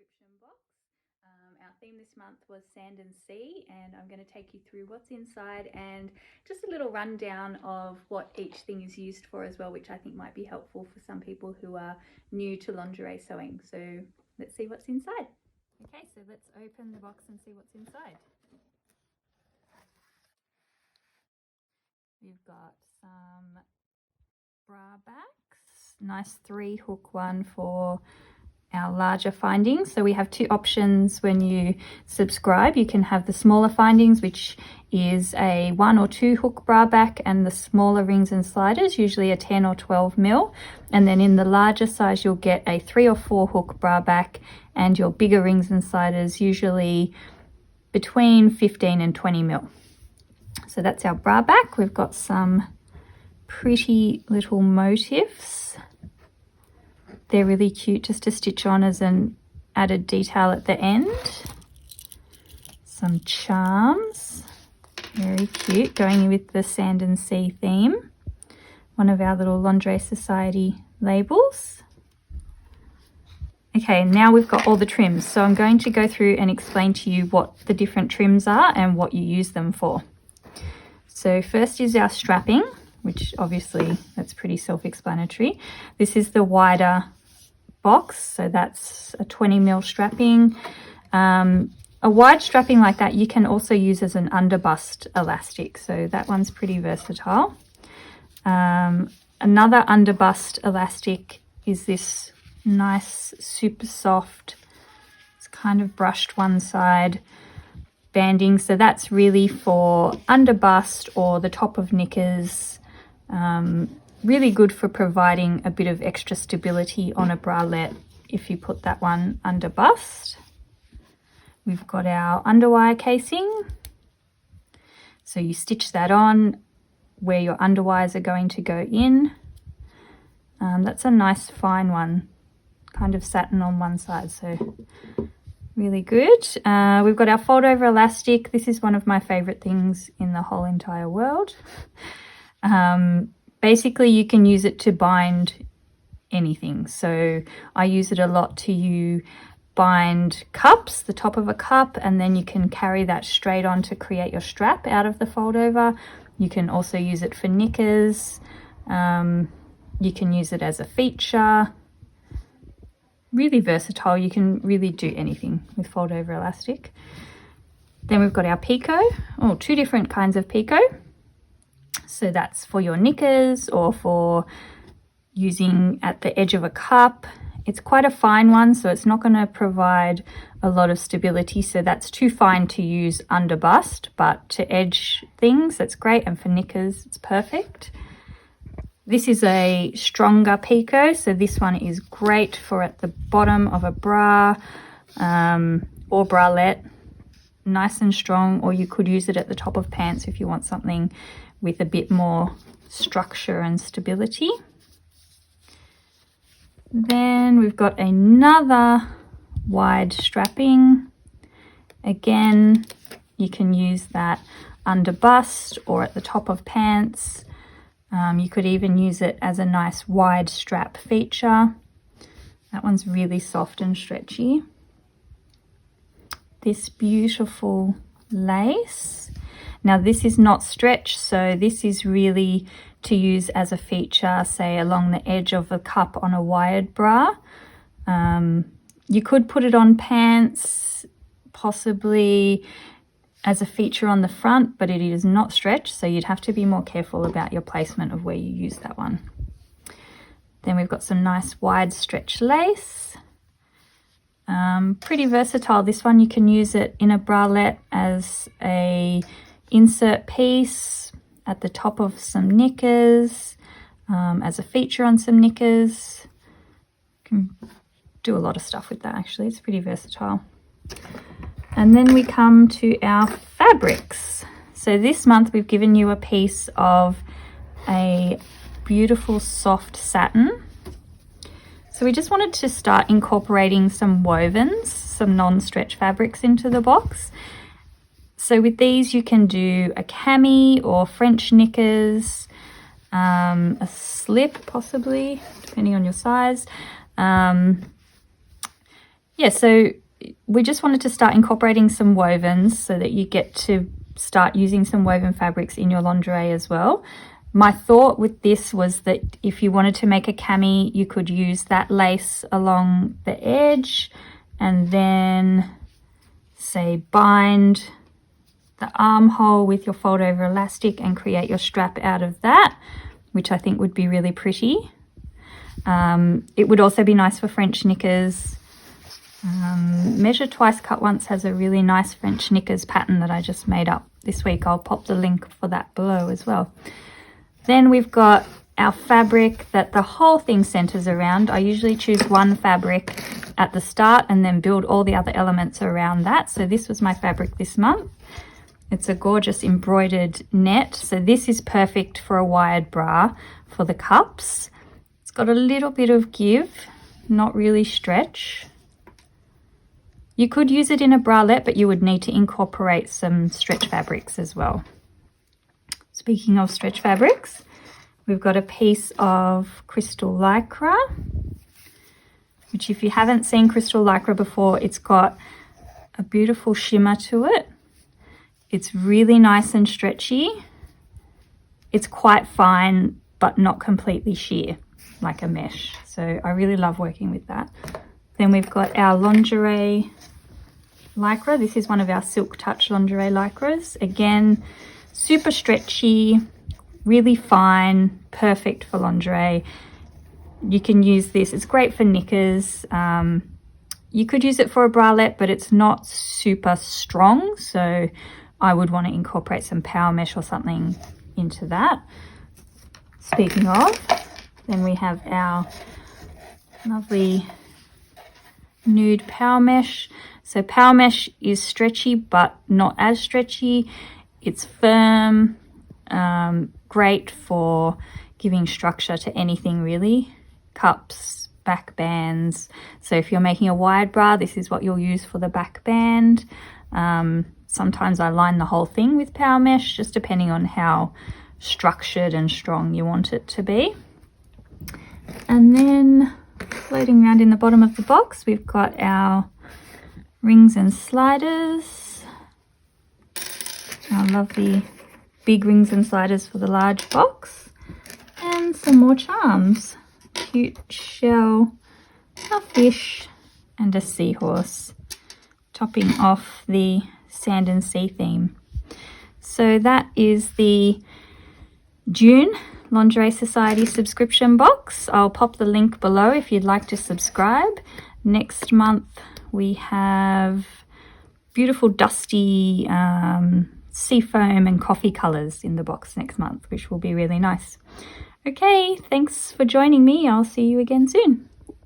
description box. Our theme this month was Sand and Sea, and I'm going to take you through what's inside and just a little rundown of what each thing is used for as well, which I think might be helpful for some people who are new to lingerie sewing. So let's see what's inside. Okay, so let's open the box and see what's inside. We've got some bra backs, nice 3-hook one for our larger findings. So we have two options when you subscribe. You can have the smaller findings, which is a 1 or 2 hook bra back, and the smaller rings and sliders, usually a 10 or 12 mil. And then in the larger size, you'll get a 3 or 4 hook bra back, and your bigger rings and sliders, usually between 15 and 20 mil. So that's our bra back. We've got some pretty little motifs. They're really cute just to stitch on as an added detail at the end. Some charms, very cute, going with the Sand and Sea theme. One of our little Lingerie Society labels. Okay, now we've got all the trims. So I'm going to go through and explain to you what the different trims are and what you use them for. So first is our strapping, which obviously that's pretty self-explanatory. This is the wider box, so that's a 20 mil strapping. A wide strapping like that you can also use as an underbust elastic, so that one's pretty versatile. Another underbust elastic is this nice, super soft, it's kind of brushed one side banding, so that's really for underbust or the top of knickers. Really good for providing a bit of extra stability on a bralette if you put that one under bust. We've got our underwire casing, so you stitch that on where your underwires are going to go in. That's a nice fine one, kind of satin on one side, so really good. We've got our fold over elastic. This is one of my favorite things in the whole entire world. Basically you can use it to bind anything. So I use it a lot to bind cups, the top of a cup, and then you can carry that straight on to create your strap out of the fold over. You can also use it for knickers. You can use it as a feature. Really versatile. You can really do anything with fold over elastic. Then we've got our picot, two different kinds of picot. So that's for your knickers or for using at the edge of a cup. It's quite a fine one, so it's not going to provide a lot of stability, so that's too fine to use under bust, but to edge things that's great, and for knickers it's perfect. This is a stronger picot, so this one is great for at the bottom of a bra or bralette, nice and strong, or you could use it at the top of pants if you want something with a bit more structure and stability. Then we've got another wide strapping. Again, you can use that under bust or at the top of pants. You could even use it as a nice wide strap feature. That one's really soft and stretchy. This beautiful lace. Now this is not stretch, so this is really to use as a feature, say along the edge of a cup on a wired bra. You could put it on pants, possibly as a feature on the front, but it is not stretch, so you'd have to be more careful about your placement of where you use that one. Then we've got some nice wide stretch lace. Pretty versatile. This one you can use it in a bralette as a insert piece at the top of some knickers, as a feature on some knickers. You can do a lot of stuff with that actually, it's pretty versatile. And then we come to our fabrics. So this month we've given you a piece of a beautiful soft satin. So we just wanted to start incorporating some wovens, some non-stretch fabrics into the box. So with these you can do a cami or French knickers, a slip possibly, depending on your size. yeah, so we just wanted to start incorporating some wovens so that you get to start using some woven fabrics in your lingerie as well. My thought with this was that if you wanted to make a cami, you could use that lace along the edge and then say bind the armhole with your fold over elastic and create your strap out of that, which I think would be really pretty. It would also be nice for French knickers. Measure Twice Cut Once has a really nice French knickers pattern that I just made up this week. I'll pop the link for that below as well. Then we've got our fabric that the whole thing centers around. I usually choose one fabric at the start and then build all the other elements around that. So this was my fabric this month. It's a gorgeous embroidered net. So this is perfect for a wired bra for the cups. It's got a little bit of give, not really stretch. You could use it in a bralette, but you would need to incorporate some stretch fabrics as well. Speaking of stretch fabrics, we've got a piece of Crystal Lycra, which if you haven't seen Crystal Lycra before, it's got a beautiful shimmer to it. It's really nice and stretchy. It's quite fine, but not completely sheer, like a mesh. So I really love working with that. Then we've got our lingerie Lycra. This is one of our Silk Touch lingerie Lycras. Again, super stretchy, really fine, perfect for lingerie. You can use this. It's great for knickers. You could use it for a bralette, but it's not super strong. So I would want to incorporate some power mesh or something into that. Speaking of, then we have our lovely nude power mesh. So power mesh is stretchy, but not as stretchy. It's firm, great for giving structure to anything really. Cups, back bands. So if you're making a wired bra, this is what you'll use for the back band. Sometimes I line the whole thing with power mesh, just depending on how structured and strong you want it to be. And then floating around in the bottom of the box, we've got our rings and sliders, our lovely big rings and sliders for the large box, and some more charms. Cute shell, a fish, and a seahorse, topping off the sand and sea theme. So that is the June Lingerie Society subscription box. I'll pop the link below if you'd like to subscribe. Next month we have beautiful dusty seafoam and coffee colours in the box next month, which will be really nice. Okay, thanks for joining me. I'll see you again soon.